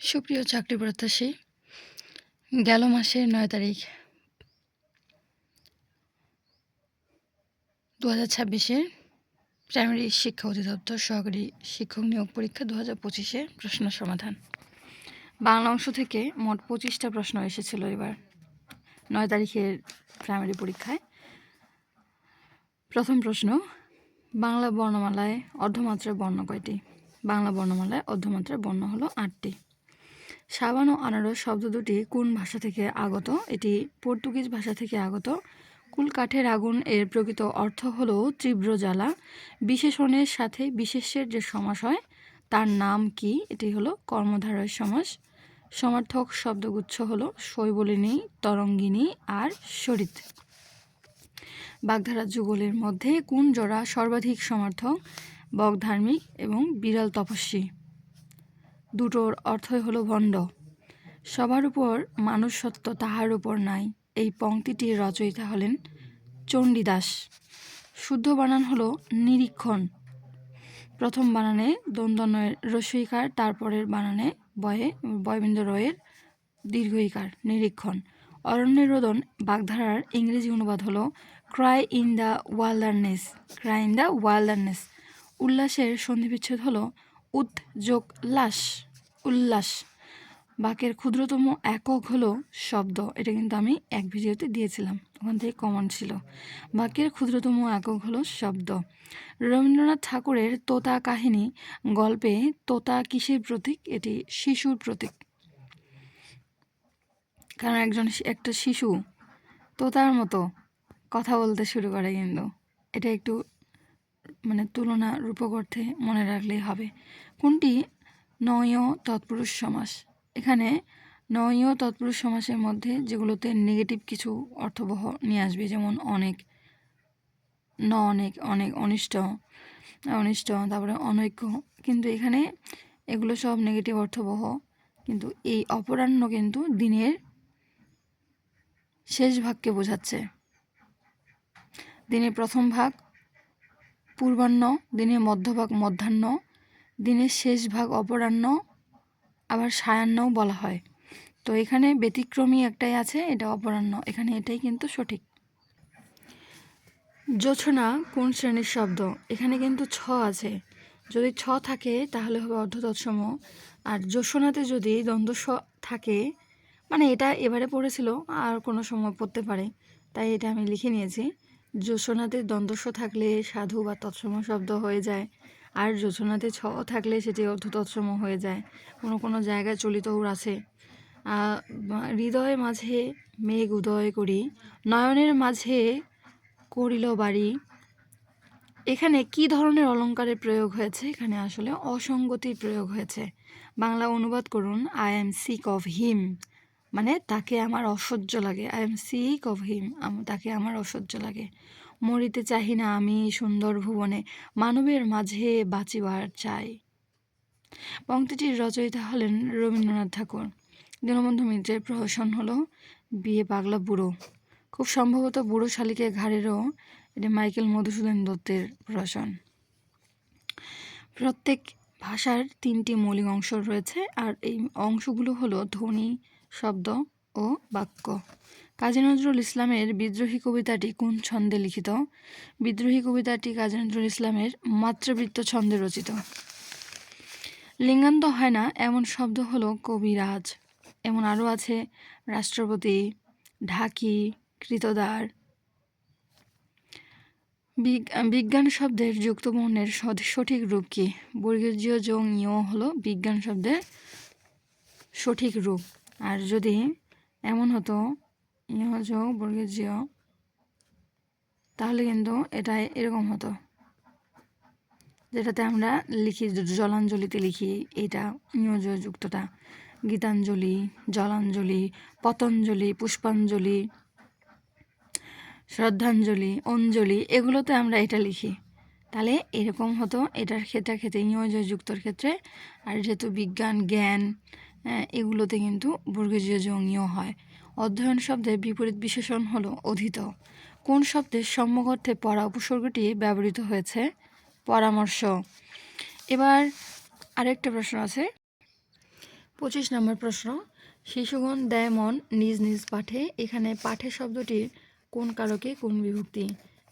সুপ্রিয় চাকরি প্রত্যাশী, গেল মাসের 9 তারিখ 2026-এর প্রাইমারি শিক্ষা অধিদপ্তর সহকারী শিক্ষক নিয়োগ পরীক্ষা 2025-এর প্রশ্ন সমাধান। বাংলা অংশ থেকে মোট 25টা প্রশ্ন এসেছিল এবার 9 তারিখের প্রাইমারি পরীক্ষায়। প্রথম প্রশ্ন, বাংলা বর্ণমালায় অর্ধমাত্রার বর্ণ কয়টি? বাংলা বর্ণমালায় অর্ধমাত্রার বর্ণ হলো 8টি। সাবান ও আনারস শব্দ দুটি কোন ভাষা থেকে আগত? এটি পর্তুগিজ ভাষা থেকে আগত। কুলকাঠের আগুন এর প্রকৃত অর্থ হলো তীব্র জ্বালা। বিশেষণের সাথে বিশেষ্যের যে সমাস হয় তার নাম কি? এটি হলো কর্মধারয় সমাস। সমার্থক শব্দগুচ্ছ হলো শৈবলিনী, তরঙ্গিনী আর সরিত। বাগধারা যুগলের মধ্যে কোন জোড়া সর্বাধিক সমার্থক? বক ধার্মিক এবং বিড়াল তপস্বী। দুটোর অর্থই হলো ভণ্ড। সবার উপর মানুষ সত্য, তাহার উপর নাই। এই পংক্তিটির রচয়িতা হলেন চণ্ডীদাস। শুদ্ধ বানান হলো নিরীক্ষণ। প্রথম বানানে দ্বন্দ্বনয়ের রস্বইকার, তারপরের বানানে বয়বিন্দু রয়ের দীর্ঘইকার, নিরীক্ষণ। অরণ্যের রোদন বাগধারার ইংরেজি অনুবাদ হলো Cry in the wilderness. Cry in the wilderness. উল্লাসের সন্ধিবিচ্ছেদ হলো উদ্যোগলাস, উল্লাস। বাক্যের ক্ষুদ্রতম একক হলো শব্দ। এটা কিন্তু আমি এক ভিডিওতে দিয়েছিলাম, ওখান থেকে কমন ছিল। বাক্যের ক্ষুদ্রতম একক হলো শব্দ। রবীন্দ্রনাথ ঠাকুরের তোতা কাহিনী গল্পে তোতা কিসের প্রতীক? এটি শিশুর প্রতীক। কারণ একটা শিশু তোতার মতো কথা বলতে শুরু করে, কিন্তু এটা একটু তুলনা রূপক অর্থে মনে রাখলেই হবে। কোনটি নয় তৎপুরুষ সমাস? এখানে নয় তৎপুরুষ সমাসের মধ্যে যেগুলোতে নেগেটিভ কিছু অর্থবহ নিয়ে আসবে, যেমন অনেক, অনেক, অনেক, অনিষ্ট, অনিষ্ট, তারপরে অনৈক্য, কিন্তু এখানে এগুলো সব নেগেটিভ অর্থবহ। কিন্তু এই অপরাহ্ন কিন্তু দিনের শেষ ভাগকে বোঝাচ্ছে। দিনের প্রথম ভাগ পূর্বাহ্ন, দিনের মধ্যভাগ মধ্যাহ্ন, দিনের শেষ ভাগ অপরাহ্ন, আবার সায়াহ্নও বলা হয়। তো এখানে ব্যতিক্রমী একটাই আছে, এটা অপরাহ্ন। এখানে এটাই কিন্তু সঠিক। জোছনা কোন শ্রেণীর শব্দ? এখানে কিন্তু ছ আছে। যদি ছ থাকে তাহলে হবে অর্ধ তৎসম। আর জোছনাতে যদি দ্বন্দ্ব স থাকে, এটা এবারে পড়েছিল, আর কোনো সময় পড়তে পারে, তাই এটা আমি লিখে নিয়েছি। জোছনাতে দ্বন্দ্ব স থাকলে সাধু বা তৎসম শব্দ হয়ে যায়, আর জোছনাতে ছ থাকলে সেটি অর্ধ তৎসম হয়ে যায়। কোনো কোনো জায়গায় চলিতৌর আছে। হৃদয় মাঝে মেঘ উদয় করি, নয়নের মাঝে করিল বাড়ি। এখানে কি ধরনের অলঙ্কারের প্রয়োগ হয়েছে? এখানে আসলে অসঙ্গতির প্রয়োগ হয়েছে। বাংলা অনুবাদ করুন। I am sick of him, তাকে আমার অসহ্য লাগে। I am sick of him, তাকে আমার অসহ্য লাগে। মরিতে চাহি না আমি সুন্দর ভুবনে, মানবের মাঝে বাঁচিবার চাই। পংক্তিটির রচয়িতা হলেন রবীন্দ্রনাথ ঠাকুর। দীনবন্ধু মিত্রের প্রহসন হলো বিয়ে পাগলা বুড়ো। খুব সম্ভবত বুড়ো শালিকে ঘাড়েরও এটা মাইকেল মধুসূদন দত্তের প্রহসন। প্রত্যেক ভাষার 3টি মৌলিক অংশ রয়েছে, আর এই অংশগুলো হলো ধ্বনি, শব্দ ও বাক্য। কাজী নজরুল ইসলামের বিদ্রোহী কবিতাটি কোন ছন্দে লিখিত? বিদ্রোহী কবিতাটি কাজী নজরুল ইসলামের মাত্রাবৃত্ত ছন্দে রচিত। লিঙ্গান্ত হয় না এমন শব্দ হলো কবিরাজ। এমন আরও আছে রাষ্ট্রপতি, ঢাকি, কৃতদার। বিজ্ঞান শব্দের যুক্তবর্ণের সঠিক রূপ কি? বর্গীয় যোগ ইয় হলো বিজ্ঞান শব্দের সঠিক রূপ। আর যদি এমন হতো ইয় যোগ বর্গীয়, তাহলে কিন্তু এটা এরকম হতো, যেটাতে আমরা লিখি জলাঞ্জলিতে লিখি এটা ইয় যুক্তটা। গীতাঞ্জলি, জলাঞ্জলি, পতঞ্জলি, পুষ্পাঞ্জলি, শ্রদ্ধাঞ্জলি, অঞ্জলি, এগুলোতে আমরা এটা লিখি, তাহলে এরকম হতো এটার ক্ষেত্রে ইয় যুক্তর ক্ষেত্রে। আর যেহেতু বিজ্ঞান, জ্ঞান, এগুলোতে কিন্তু বর্গীয় যোগীয় হয়। অধ্যয়ন শব্দের বিপরীত বিশেষণ হলো অধীত। কোন শব্দের সম্যক অর্থে পড়া উপসর্গটি ব্যবহৃত হয়েছে? পরামর্শ। এবার আরেকটা প্রশ্ন আছে, 25 নম্বর প্রশ্ন, শিশুগণ দেয় মন নিজ নিজ পাঠে। এখানে পাঠে শব্দটির কোন কারকে কোন বিভক্তি?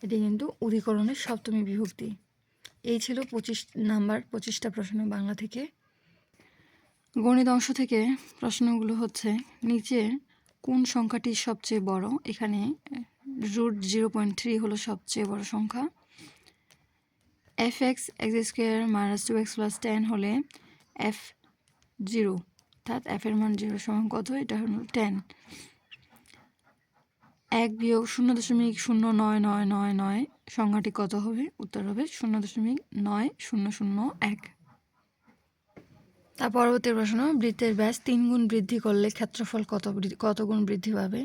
এটি কিন্তু অধিকরণের সপ্তমী বিভক্তি। এই ছিল 25টা প্রশ্ন বাংলা থেকে। গণিত অংশ থেকে প্রশ্নগুলো হচ্ছে, নিচে কোন সংখ্যাটি সবচেয়ে বড়? এখানে √0.3 হলো সবচেয়ে বড় সংখ্যা। f(x) x² - 2x + 10 হলে f0, অর্থাৎ f এর মান 0 সমান কত? এটা হলো 10। 1 বিয়োগ 0.09999 সংখ্যাটি কত হবে? উত্তর হবে 0.9001। তার পরবর্তী প্রশ্ন, বৃত্তের ব্যাস 3 গুণ বৃদ্ধি করলে ক্ষেত্রফল কত গুণ বৃদ্ধি পাবে?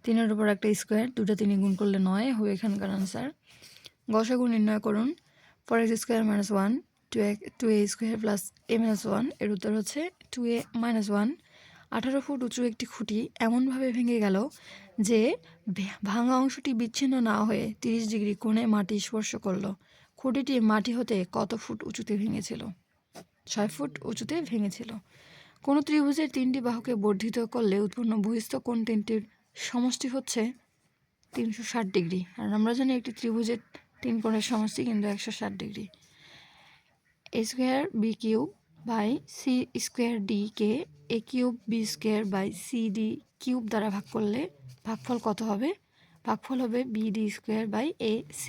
3-এর উপর একটা স্কোয়ার, 2টা 3 গুণ করলে 9 হবে এখানকার আনসার। গসাগু নির্ণয় করুন। 4x² - 1 2a² + a - 1 এর উত্তর হচ্ছে 2a - 1। 18 ফুট উঁচু একটি খুঁটি এমনভাবে ভেঙে গেল যে ভাঙা অংশটি বিচ্ছিন্ন না হয়ে 30 ডিগ্রি কোণে মাটি স্পর্শ করল। খুঁটিটি মাটি হতে কত ফুট উঁচুতে ভেঙেছিল? 6 ফুট উঁচুতে ভেঙেছিল। কোনো ত্রিভুজের 3টি বাহুকে বর্ধিত করলে উৎপন্ন বহিস্থ কোণ 3টির সমষ্টি হচ্ছে 360 ডিগ্রি। আর আমরা জানি একটি ত্রিভুজের 3 কোণের সমষ্টি কিন্তু 160 ডিগ্রি। a²b³ / c²d কে a³ b² / cd³ দ্বারা ভাগ করলে ভাগফল কত হবে? ভাগফল হবে bd² / ac।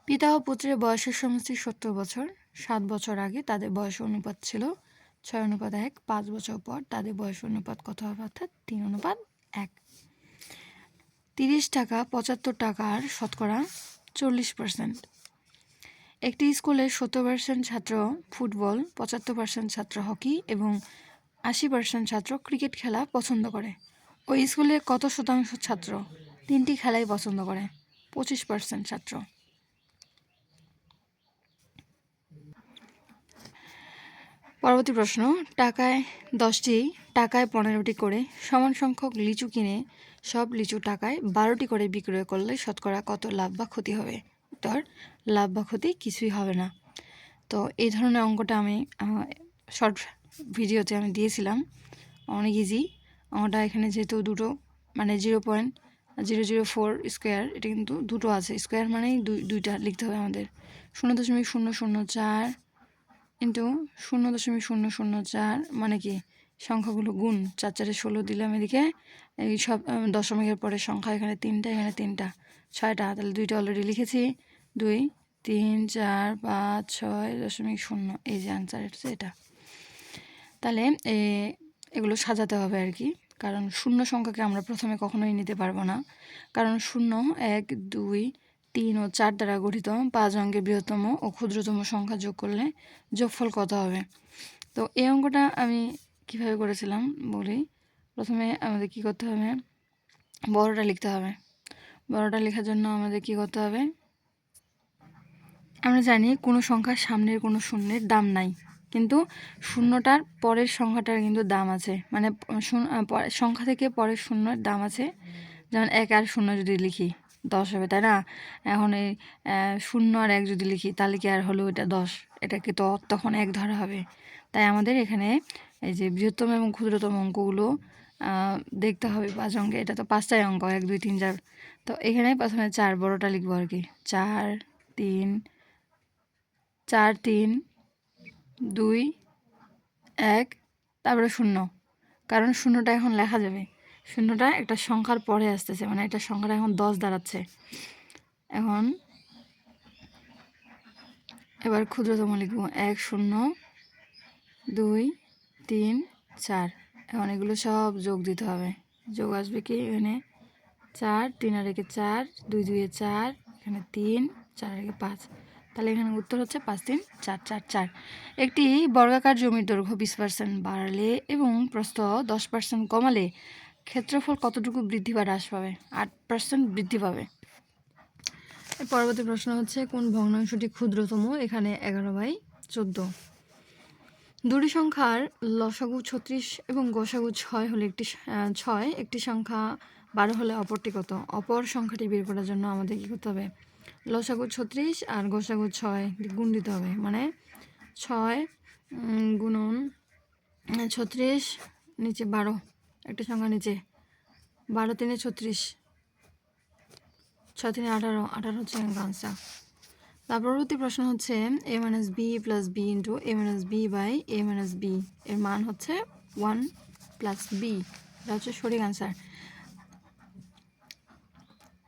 পিতা ও পুত্রের বয়সের সমষ্টি 70 বছর। 7 বছর আগে তাদের বয়স অনুপাত ছিল 6:1। 5 বছর পর তাদের বয়স অনুপাত কত হবে? অর্থাৎ 3:1। 30 টাকা 75 টাকার শতকরা 40%। একটি স্কুলে 70% ছাত্র ফুটবল, 75% ছাত্র হকি এবং 80% ছাত্র ক্রিকেট খেলা পছন্দ করে। ওই স্কুলে কত শতাংশ ছাত্র 3টি খেলাই পছন্দ করে? 25% ছাত্র। পরবর্তী প্রশ্ন, টাকায় 10টি, টাকায় 15টি করে সমান সংখ্যক লিচু কিনে সব লিচু টাকায় 12টি করে বিক্রয় করলে শতকরা কত লাভ বা ক্ষতি হবে? উত্তর, লাভ বা ক্ষতি কিছুই হবে না। তো এই ধরনের অঙ্কটা আমি শর্ট ভিডিওতে আমি দিয়েছিলাম, অনেক ইজি অঙ্কটা। এখানে যেহেতু দুটো মানে 0.004 স্কোয়ার, এটা কিন্তু দুটো আছে, স্কোয়ার মানেই দুইটা লিখতে হবে আমাদের। 0.004 ইন্টু 0.004 মানে কি সংখ্যাগুলো গুণ, 4 4 16 দিলাম এদিকে, এই সব দশমিকের পরে সংখ্যা এখানে 3টা, এখানে 3টা, 6টা, তাহলে 2টা অলরেডি লিখেছি। 2 3 4 5 6.0, এই যে আনসার হচ্ছে এটা। তাহলে এগুলো সাজাতে হবে আর কি, কারণ শূন্য সংখ্যাকে আমরা প্রথমে কখনোই নিতে পারবো না, কারণ 0 1 2 3 ও 4 দ্বারা গঠিত 5 অঙ্কের বৃহত্তম ও ক্ষুদ্রতম সংখ্যা যোগ করলে যোগফল কত হবে? তো এই অঙ্কটা আমি কিভাবে করেছিলাম বলি। প্রথমে আমাদের কি করতে হবে? বড়টা লিখতে হবে। বড়টা লেখার জন্য আমাদের কি করতে হবে? আমরা জানি কোনো সংখ্যার সামনের কোনো শূন্যের দাম নাই, কিন্তু শূন্যটার পরের সংখ্যাটার কিন্তু দাম আছে, মানে সংখ্যা থেকে পরের শূন্যের দাম আছে। যেমন 1 আর 0 যদি লিখি 10 হবে, তাই না? এখন এই 0 আর 1 যদি লিখি তাহলে কি আর হলো এটা 10, এটাকে তো তখন 1 ধরা হবে। তাই আমাদের এখানে এই যে বৃহত্তম এবং ক্ষুদ্রতম অঙ্কগুলো দেখতে হবে 5 অঙ্কে। এটা তো 5টাই অঙ্ক, 1 2 3 4। তো এখানে প্রথমে 4 বড়টা লিখবো আর কি, 4 3 4 3 2 1, তারপরে 0, কারণ শূন্যটা এখন লেখা যাবে, শূন্যটা একটা সংখ্যার পরে আসতেছে, মানে এটা সংখ্যাটা এখন 10 দাঁড়াচ্ছে। এখন এবার ক্ষুদ্রতম লিখব 1 0 2 3 4। এখন এগুলো সব যোগ দিতে হবে। যোগ আসবে কি? এখানে 4 3 আর একে 4, 2 2 এ 4, এখানে 3 4 আর একে 5। তাহলে এখানে উত্তর হচ্ছে 5 3 4 4 4। একটি বর্গাকার জমির দৈর্ঘ্য 20% বাড়ালে এবং প্রস্থ 10% কমালে ক্ষেত্রফল কতটুকু বৃদ্ধি বা হ্রাস পাবে? 8% বৃদ্ধি পাবে। পরবর্তী প্রশ্ন হচ্ছে, কোন ভগ্নাংশটি ক্ষুদ্রতম? এখানে 11/14। দুটি সংখ্যার লসাগু 36 এবং গসাগু 6 হলে একটি সংখ্যা 12 হলে অপরটি কত? অপর সংখ্যাটি বের করার জন্য আমাদের কী করতে হবে? লসাগু 36 আর গসাগু 6 গুণ দিতে হবে, মানে 6 গুণন 36 নিচে 12, একটা সংখ্যা নিচে 12 3 36, 6 3 18, 18 হচ্ছে আনসার। তার পরবর্তী প্রশ্ন হচ্ছে a minus b plus b into a minus b by a minus b এর মান হচ্ছে 1 plus b, এটা হচ্ছে সঠিক আনসার।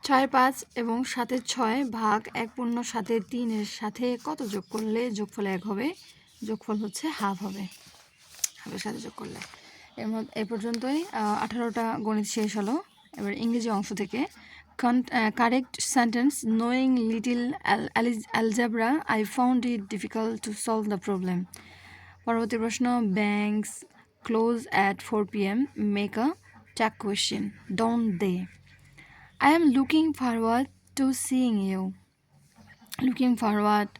6 5 এবং 7 6 ভাগ 1 পূর্ণ 7 3 এর সাথে কত যোগ করলে যোগফল 1 হবে? যোগফল হচ্ছে হাফ হবে, হাফের সাথে যোগ করলে। এ পর্যন্তই 18টা গণিত শেষ হলো। এবার ইংরেজি অংশ থেকে correct sentence knowing little algebra I found it difficult to solve the problem. পরবর্তী প্রশ্ন banks close at 4 p.m. Make a tag question don't they. I am looking forward to seeing you. Looking forward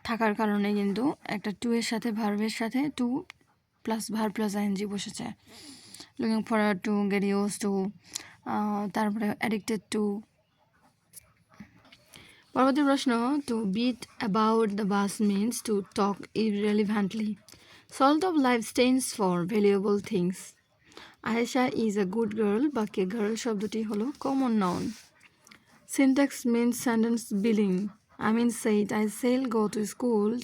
থাকার কারণে কিন্তু একটা two এর সাথে ভার্বের সাথে to plus verb plus ING বসেছে। Looking forward to, get used to, তারপরে অ্যাডিক্টেড টু। পরবর্তী প্রশ্ন to beat about the bush means to talk irrelevantly. Salt of life stands for valuable things. Ayesha is a good girl, বাক্যে girl শব্দটি হলো common noun. Syntax means sentence building. Amin said, I shall go to school.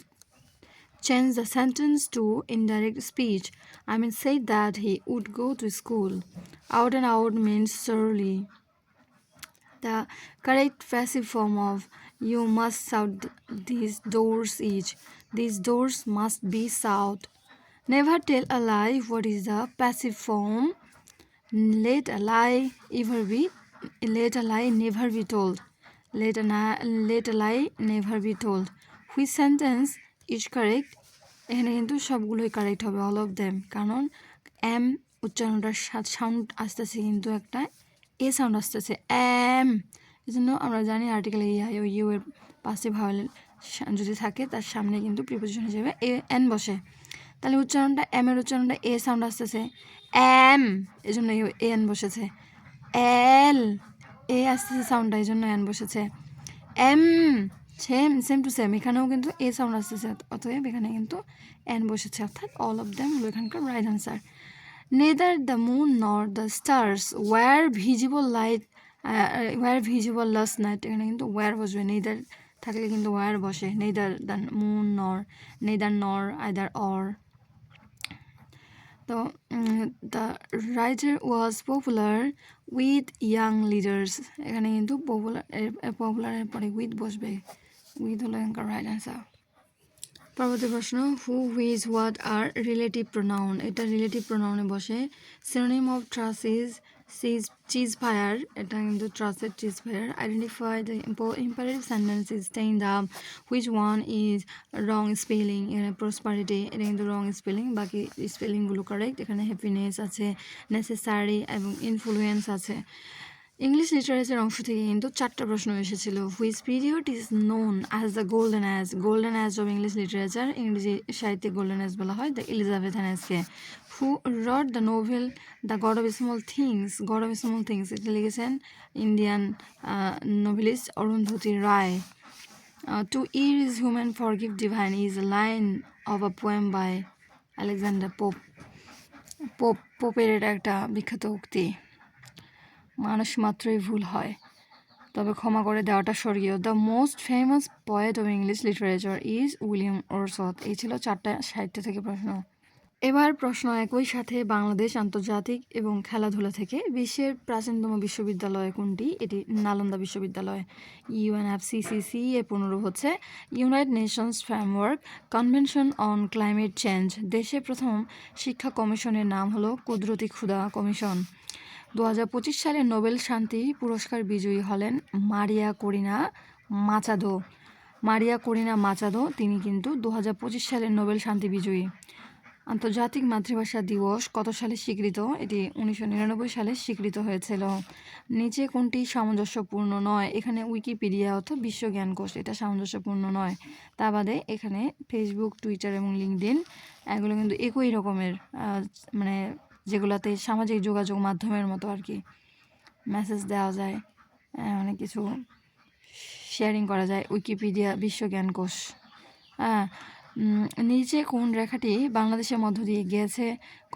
Change the sentence to indirect speech. Amin said that he would go to school. Out and out means surely. The correct passive form of you must shout these doors is these doors must be shout. Never tell a lie. What is the passive form? Let a lie never be told. Let a lie never be told. Which sentence is correct? এখানে কিন্তু সবগুলোই correct হবে, all of them, কারণ M উচ্চারণটার sound আসতেছে কিন্তু একটা a sound আসতেছে M, এই জন্য আমরা জানি আর্টিকেল ইউ এর পাশে ভাওয়েল যদি থাকে তার সামনে কিন্তু প্রিপোজিশন হিসেবে এ এন বসে, তাহলে উচ্চারণটা এম এর উচ্চারণটা এ সাউন্ড আসতেছে এম, এই জন্য এ এন বসেছে। এল এ আসতেছে সাউন্ডটা, এই জন্য এন বসেছে। এম সেম টু সেম, এখানেও কিন্তু এ সাউন্ড আসতেছে, অতএব এখানে কিন্তু এন বসেছে, অর্থাৎ অল অফ দেম হলো এখানকার right answer. Neither the moon nor the stars were visible last night, এখানে কিন্তু ওয়ার বসবে, নেদার থাকলে কিন্তু ওয়ার বসে, neither the moon nor, neither nor, either or. তো the writer was popular with young leaders, এখানে কিন্তু পপুলারের পরে উইথ বসবে, উইথ হলো এখানকার রাইট অ্যান্সার। পরবর্তী প্রশ্ন who, whose, what are relative pronoun, এটা রিলেটিভ প্রোনাউনে বসে। Synonym of trust is cheese fire, এটা কিন্তু ট্রাসের cheese fire. Identify the imperative sentence is stain the, which one is wrong spelling, এখানে প্রসপারিটি, এটা কিন্তু রং স্পেলিং, বাকি স্পেলিংগুলো কারেক্ট। এখানে হ্যাপিনেস আছে, নেসেসারি এবং ইনফ্লুয়েন্স আছে। ইংলিশ লিটারেচার অংশ থেকে কিন্তু 4টা প্রশ্ন এসেছিল। Which period is known as the golden age of English literature, ইংরেজি সাহিত্যে গোল্ডেন এজ বলা হয় দ্য এলিজাবেথান এজকে। Who wrote the novel the God of small things, এটা লিখেছেন Indian novelist Arundhati Roy. To err is human forgive divine is a line of a poem by Alexander পোপের এটা একটা বিখ্যাত উক্তি। মানুষ মাত্রই ভুল হয়, তবে ক্ষমা করে দেওয়াটা স্বর্গীয়। The most famous poet of English literature is William Wordsworth. এই ছিল 4টা সাহিত্য থেকে প্রশ্ন। এবার প্রশ্ন একই সাথে বাংলাদেশ, আন্তর্জাতিক এবং খেলাধুলা থেকে। বিশ্বের প্রাচীনতম বিশ্ববিদ্যালয় কোনটি? এটি নালন্দা বিশ্ববিদ্যালয়। UNFCCC এর পুনরূপ হচ্ছে United Nations framework convention on climate change. দেশের প্রথম শিক্ষা কমিশনের নাম হলো কুদরতি ক্ষুধা কমিশন। 2025 সালে নোবেল শান্তি পুরস্কার বিজয়ী হলেন মারিয়া করিনা মাচাদো, তিনি কিন্তু 2025 সালের নোবেল শান্তি বিজয়ী। আন্তর্জাতিক মাতৃভাষা দিবস কত সালে স্বীকৃত? এটি 1999 সালে স্বীকৃত হয়েছিল। নিচে কোনটি সামঞ্জস্যপূর্ণ নয়? এখানে উইকিপিডিয়া অর্থাৎ বিশ্ব জ্ঞানকোষ, এটা সামঞ্জস্যপূর্ণ নয়। তা বাদে এখানে ফেসবুক, টুইটার এবং লিঙ্কডইন, এগুলো কিন্তু একই রকমের, মানে যেগুলোতে সামাজিক যোগাযোগ মাধ্যমের মতো আর কি, মেসেজ দেওয়া যায়, অনেক কিছু শেয়ারিং করা যায়। উইকিপিডিয়া বিশ্ব জ্ঞানকোষ। নিচে কোন রেখাটি বাংলাদেশের মধ্য দিয়ে গিয়েছে?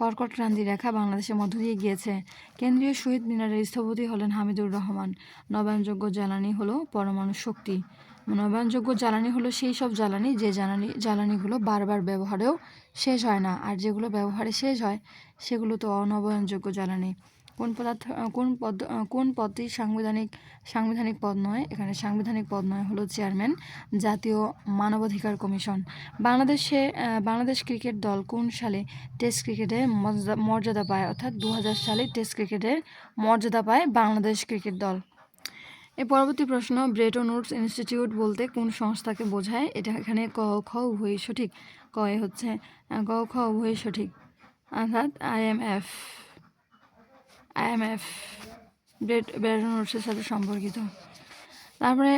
কর্কট ক্রান্তি রেখা বাংলাদেশের মধ্য দিয়ে গিয়েছে। কেন্দ্রীয় শহীদ মিনারের স্থপতি হলেন হামিদুর রহমান। নবায়নযোগ্য জ্বালানি হলো পরমাণু শক্তি। নবায়নযোগ্য জ্বালানি হলো সেই সব জ্বালানি যে জ্বালানিগুলো বারবার ব্যবহারেও শেষ হয় না, আর যেগুলো ব্যবহারে শেষ হয় সেগুলো তো অনবায়নযোগ্য জ্বালানি। কোন পদটি সাংবিধানিক পদ নয়? এখানে সাংবিধানিক পদ নয় হলো চেয়ারম্যান, জাতীয় মানবাধিকার কমিশন। বাংলাদেশ ক্রিকেট দল কোন সালে টেস্ট ক্রিকেটের মর্যাদা পায়? অর্থাৎ 2000 সালে টেস্ট ক্রিকেটের মর্যাদা পায় বাংলাদেশ ক্রিকেট দল। এর পরবর্তী প্রশ্ন, ব্রেটন উডস ইনস্টিটিউট বলতে কোন সংস্থাকে বোঝায়? এটা এখানে ক খ উভয়ই সঠিক। ক হচ্ছে ক খ উভয়ই সঠিক, অর্থাৎ IMF ব্রেটন উডসের সাথে সম্পর্কিত। তারপরে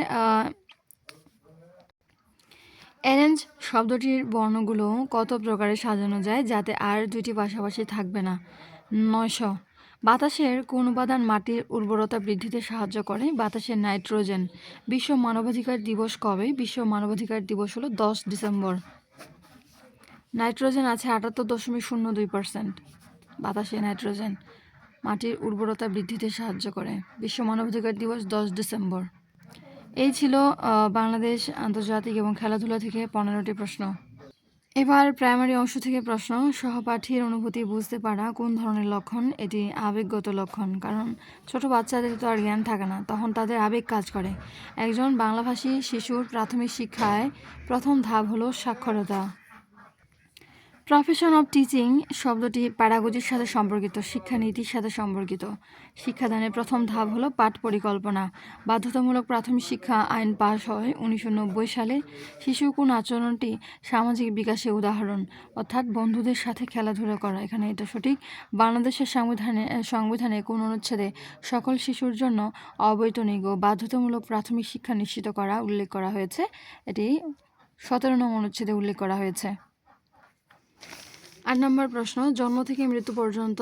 অ্যারেঞ্জ শব্দটির বর্ণগুলো কত প্রকারে সাজানো যায় যাতে আর দুইটি পাশাপাশি থাকবে না? 900। বাতাসের কোন উপাদান মাটির উর্বরতা বৃদ্ধিতে সাহায্য করে? বাতাসের নাইট্রোজেন। বিশ্ব মানবাধিকার দিবস কবে? বিশ্ব মানবাধিকার দিবস হলো 10 ডিসেম্বর। নাইট্রোজেন আছে 78.02%। বাতাসে নাইট্রোজেন মাটির উর্বরতা বৃদ্ধিতে সাহায্য করে। বিশ্ব মানবাধিকার দিবস 10 ডিসেম্বর। এই ছিল বাংলাদেশ, আন্তর্জাতিক এবং খেলাধুলা থেকে 15টি প্রশ্ন। এবার প্রাইমারি অংশ থেকে প্রশ্ন। সহপাঠীর অনুভূতি বুঝতে পারা কোন ধরনের লক্ষণ? এটি আবেগগত লক্ষণ, কারণ ছোট বাচ্চাদের তো আর জ্ঞান থাকে না, তখন তাদের আবেগ কাজ করে। একজন বাংলাভাষী শিশুর প্রাথমিক শিক্ষায় প্রথম ধাপ হলো সাক্ষরতা। প্রফেশন অফ টিচিং শব্দটি প্যাডাগজির সাথে সম্পর্কিত, শিক্ষানীতির সাথে সম্পর্কিত। শিক্ষাদানের প্রথম ধাপ হলো পাঠ পরিকল্পনা। বাধ্যতামূলক প্রাথমিক শিক্ষা আইন পাশ হয় 1990 সালে। শিশুর কোন আচরণটি সামাজিক বিকাশের উদাহরণ? অর্থাৎ বন্ধুদের সাথে খেলাধুলা করা। এখানে এটা সঠিক। বাংলাদেশের সংবিধানে কোন অনুচ্ছেদে সকল শিশুর জন্য অবৈতনিক ও বাধ্যতামূলক প্রাথমিক শিক্ষা নিশ্চিত করা উল্লেখ করা হয়েছে? এটি 17 নং অনুচ্ছেদে উল্লেখ করা হয়েছে। 8 নম্বর প্রশ্ন, জন্ম থেকে মৃত্যু পর্যন্ত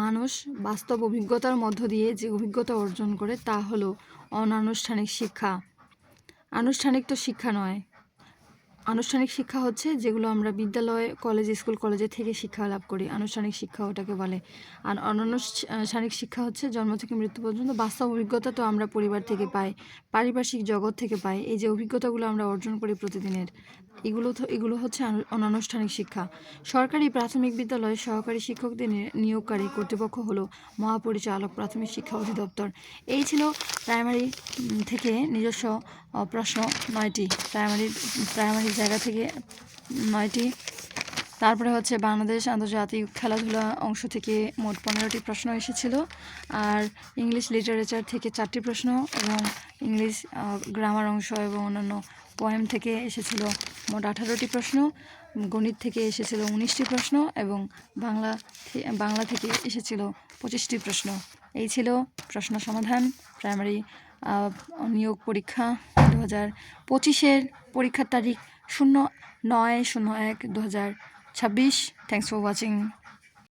মানুষ বাস্তব অভিজ্ঞতার মধ্য দিয়ে যে অভিজ্ঞতা অর্জন করে তা হলো অনানুষ্ঠানিক শিক্ষা। আনুষ্ঠানিক তো শিক্ষা নয়। আনুষ্ঠানিক শিক্ষা হচ্ছে যেগুলো আমরা বিদ্যালয়ে, স্কুল কলেজে থেকে শিক্ষা লাভ করি, আনুষ্ঠানিক শিক্ষা ওটাকে বলে। আর অনানুষ্ঠানিক শিক্ষা হচ্ছে জন্ম থেকে মৃত্যু পর্যন্ত বাস্তব অভিজ্ঞতা তো আমরা পরিবার থেকে পাই, পারিপার্শ্বিক জগৎ থেকে পাই। এই যে অভিজ্ঞতাগুলো আমরা অর্জন করি প্রতিদিনের, এগুলো হচ্ছে অনানুষ্ঠানিক শিক্ষা। সরকারি প্রাথমিক বিদ্যালয়ে সহকারী শিক্ষকদের নিয়োগকারী কর্তৃপক্ষ হলো মহাপরিচালক, প্রাথমিক শিক্ষা অধিদপ্তর। এই ছিল প্রাইমারি থেকে নিজস্ব প্রশ্ন 9টি, প্রাইমারি জায়গা থেকে 9টি। তারপরে হচ্ছে বাংলাদেশ আন্তর্জাতিক খেলাধুলা অংশ থেকে মোট 15টি প্রশ্ন এসেছিল, আর ইংলিশ লিটারেচার থেকে 4টি প্রশ্ন, এবং ইংলিশ গ্রামার অংশ এবং অন্যান্য পোয়েম থেকে এসেছিল মোট 18টি প্রশ্ন। গণিত থেকে এসেছিল 19টি প্রশ্ন, এবং বাংলা থেকে এসেছিল 25টি প্রশ্ন। এই ছিল প্রশ্ন সমাধান প্রাইমারি নিয়োগ পরীক্ষা 2025-এর পরীক্ষার তারিখ 09/01/2026। Thanks for watching.